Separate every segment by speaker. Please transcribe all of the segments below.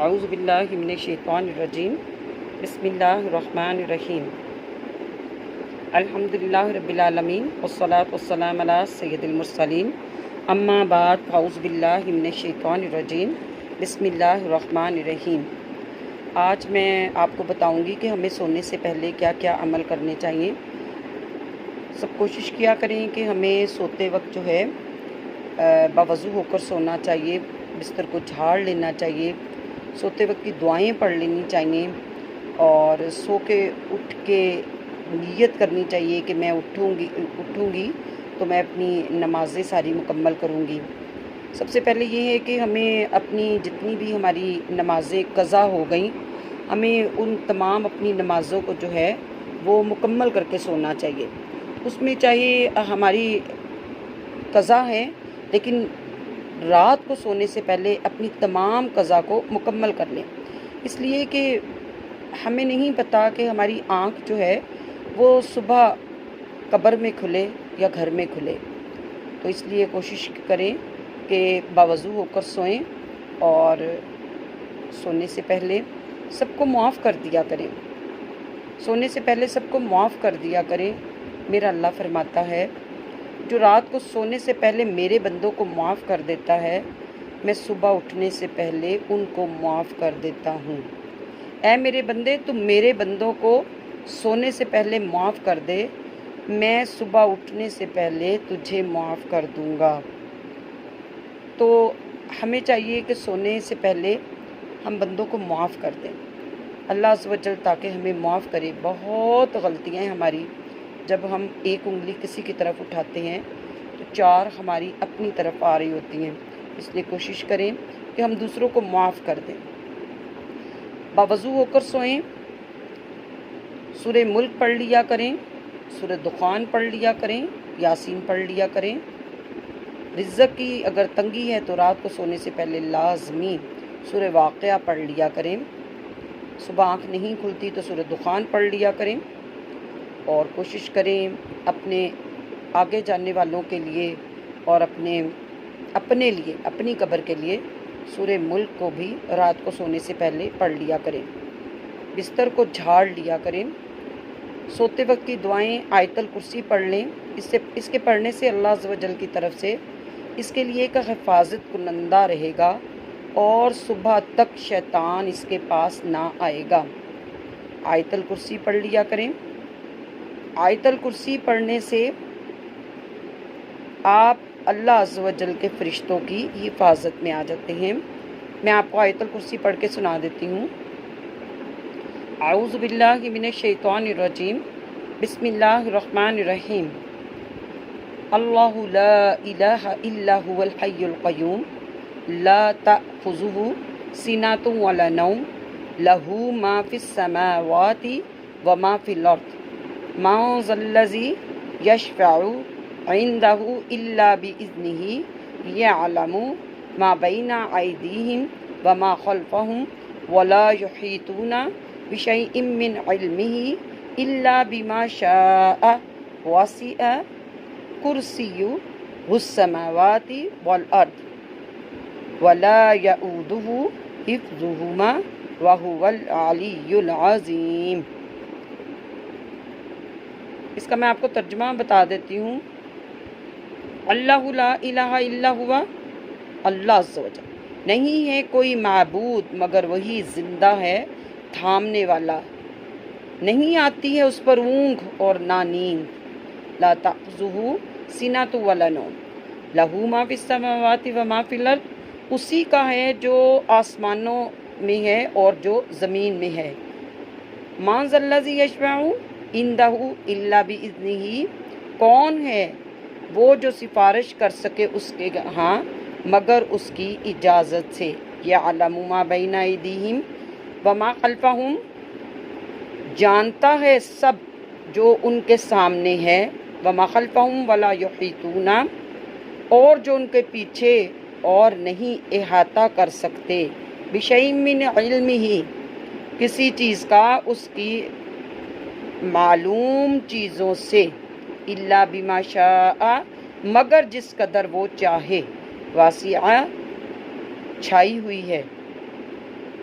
Speaker 1: اعوذ باللہ من الشیطان الرجیم بسم اللہ الرحمن الرحیم الحمدللہ رب العالمین والصلاة والسلام علی سید المرسلین اما بعد اعوذ باللہ من الشیطان الرجیم بسم اللہ الرحمن الرحیم۔ آج میں آپ کو بتاؤں گی کہ ہمیں سونے سے پہلے کیا کیا عمل کرنے چاہیے۔ سب کوشش کیا کریں کہ ہمیں سوتے وقت جو ہے باوضو ہو کر سونا چاہیے، بستر کو جھاڑ لینا چاہیے، سوتے وقت کی دعائیں پڑھ لینی چاہیے اور سو کے اٹھ کے نیت کرنی چاہیے کہ میں اٹھوں گی تو میں اپنی نمازیں ساری مکمل کروں گی۔ سب سے پہلے یہ ہے کہ ہمیں اپنی جتنی بھی ہماری نمازیں قضا ہو گئیں، ہمیں ان تمام اپنی نمازوں کو جو ہے وہ مکمل کر کے سونا چاہیے۔ اس میں چاہے ہماری قضا ہے لیکن رات کو سونے سے پہلے اپنی تمام قضا کو مکمل کر لیں، اس لیے کہ ہمیں نہیں پتہ کہ ہماری آنکھ جو ہے وہ صبح قبر میں کھلے یا گھر میں کھلے، تو اس لیے کوشش کریں کہ باوضو ہو کر سوئیں اور سونے سے پہلے سب کو معاف کر دیا کریں۔ سونے سے پہلے سب کو معاف کر دیا کریں۔ میرا اللہ فرماتا ہے جو رات کو سونے سے پہلے میرے بندوں کو معاف کر دیتا ہے، میں صبح اٹھنے سے پہلے ان کو معاف کر دیتا ہوں۔ اے میرے بندے، تم میرے بندوں کو سونے سے پہلے معاف کر دے، میں صبح اٹھنے سے پہلے تجھے معاف کر دوں گا۔ تو ہمیں چاہیے کہ سونے سے پہلے ہم بندوں کو معاف کر دیں، اللہ عز و جل تاکہ ہمیں معاف کرے۔ بہت غلطیاں ہیں ہماری، جب ہم ایک انگلی کسی کی طرف اٹھاتے ہیں تو چار ہماری اپنی طرف آ رہی ہوتی ہیں، اس لیے کوشش کریں کہ ہم دوسروں کو معاف کر دیں۔ باوضو ہو کر سوئیں، سورہ ملک پڑھ لیا کریں، سورہ دخان پڑھ لیا کریں، یاسین پڑھ لیا کریں۔ رزق کی اگر تنگی ہے تو رات کو سونے سے پہلے لازمی سورہ واقعہ پڑھ لیا کریں۔ صبح آنکھ نہیں کھلتی تو سورہ دخان پڑھ لیا کریں اور کوشش کریں اپنے آگے جانے والوں کے لیے اور اپنے لیے، اپنی قبر کے لیے سورہ ملک کو بھی رات کو سونے سے پہلے پڑھ لیا کریں۔ بستر کو جھاڑ لیا کریں۔ سوتے وقت کی دعائیں آیت الکرسی پڑھ لیں، اس کے پڑھنے سے اللہ عز و جل کی طرف سے اس کے لیے ایک حفاظت کنندہ رہے گا اور صبح تک شیطان اس کے پاس نہ آئے گا۔ آیت الکرسی پڑھ لیا کریں۔ آیت الکرسی پڑھنے سے آپ اللہ عز و جل کے فرشتوں کی حفاظت میں آ جاتے ہیں۔ میں آپ کو آیت الکرسی پڑھ کے سنا دیتی ہوں۔ اعوذ باللہ من الشیطان الرجیم بسم اللہ الرحمن الرحیم۔ اللہ لا الہ الا هو الحی القیوم لا تأخذہ سنۃ ولا نوم لہ ما فی السماوات وما فی الارض من ذا الذی یشفع عندہ الا بإذنہ یعلم ما بین ایدیہم وما خلفہم ولا یحیطون بشیء من علمہ الا بما شاء وسع کرسیہ السماوات والارض ولا یؤودہ حفظہما وہو العلی العظیم۔ اس کا میں آپ کو ترجمہ بتا دیتی ہوں۔ اللہ لا الہ الا ہوا، اللہ عز و جل، نہیں ہے کوئی معبود مگر وہی زندہ ہے، تھامنے والا، نہیں آتی ہے اس پر اونگ اور نہ نیند۔ لا تأخذہ سنۃ ولا نوم لہ ما فی السماوات وما فی الارض، اسی کا ہے جو آسمانوں میں ہے اور جو زمین میں ہے۔ من ذا الذی یشفع عندہ الا بإذنہ، کون ہے وہ جو سفارش کر سکے اس کے ہاں مگر اس کی اجازت سے۔ یعلم ما بین ایدیہم وما خلفہم، جانتا ہے سب جو ان کے سامنے ہے، وما خلفہم ولا یحیطون، اور جو ان کے پیچھے اور نہیں احاطہ کر سکتے، بشیء من علمہ، کسی چیز کا اس کی معلوم چیزوں سے، الا بما شاء، مگر جس قدر وہ چاہے، واسع، چھائی ہوئی ہے،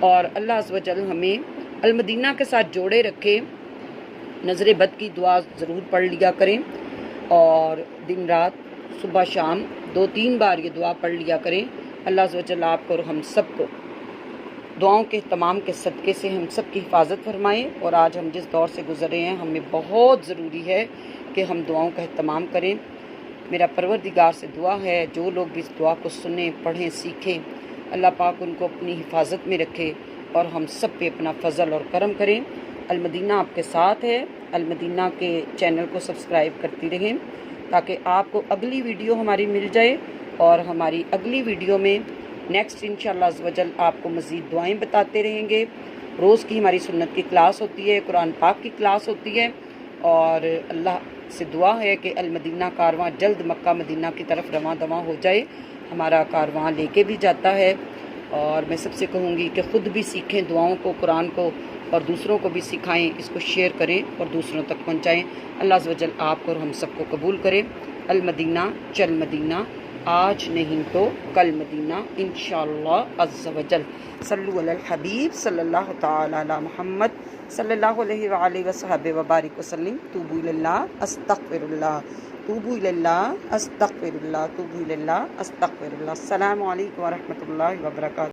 Speaker 1: اور اللہ عز و جل ہمیں المدینہ کے ساتھ جوڑے رکھے۔ نظر بد کی دعا ضرور پڑھ لیا کریں، اور دن رات صبح شام 2-3 بار یہ دعا پڑھ لیا کریں۔ اللہ عز و جل آپ کو اور ہم سب کو دعاؤں کے اہتمام کے صدقے سے ہم سب کی حفاظت فرمائے۔ اور آج ہم جس دور سے گزر رہے ہیں ہمیں بہت ضروری ہے کہ ہم دعاؤں کا اہتمام کریں۔ میرا پروردگار سے دعا ہے جو لوگ بھی اس دعا کو سنیں، پڑھیں، سیکھیں، اللہ پاک ان کو اپنی حفاظت میں رکھے اور ہم سب پہ اپنا فضل اور کرم کریں۔ المدینہ آپ کے ساتھ ہے۔ المدینہ کے چینل کو سبسکرائب کرتی رہیں تاکہ آپ کو اگلی ویڈیو ہماری مل جائے، اور ہماری اگلی ویڈیو میں نیکسٹ انشاءاللہ عز و جل آپ کو مزید دعائیں بتاتے رہیں گے۔ روز کی ہماری سنت کی کلاس ہوتی ہے، قرآن پاک کی کلاس ہوتی ہے، اور اللہ سے دعا ہے کہ المدینہ کارواں جلد مکہ مدینہ کی طرف رواں دواں ہو جائے۔ ہمارا کارواں لے کے بھی جاتا ہے، اور میں سب سے کہوں گی کہ خود بھی سیکھیں دعاؤں کو، قرآن کو، اور دوسروں کو بھی سکھائیں، اس کو شیئر کریں اور دوسروں تک پہنچائیں۔ اللہ عز و جل آپ کو اور ہم سب کو قبول کرے۔ المدینہ چل مدینہ، آج نہیں تو کل مدینہ انشاءاللہ عز و جل۔ صلو علی الحبیب صلی اللہ تعالی علی محمد صلی اللہ علیہ وآلہ وصحبہ وبارک وسلم۔ توبوا الی اللہ استغفر اللہ، توبوا الی اللہ استغفر اللہ، توبوا الی اللہ استغفر اللہ۔ السلام علیکم ورحمۃ اللہ وبرکاتہ۔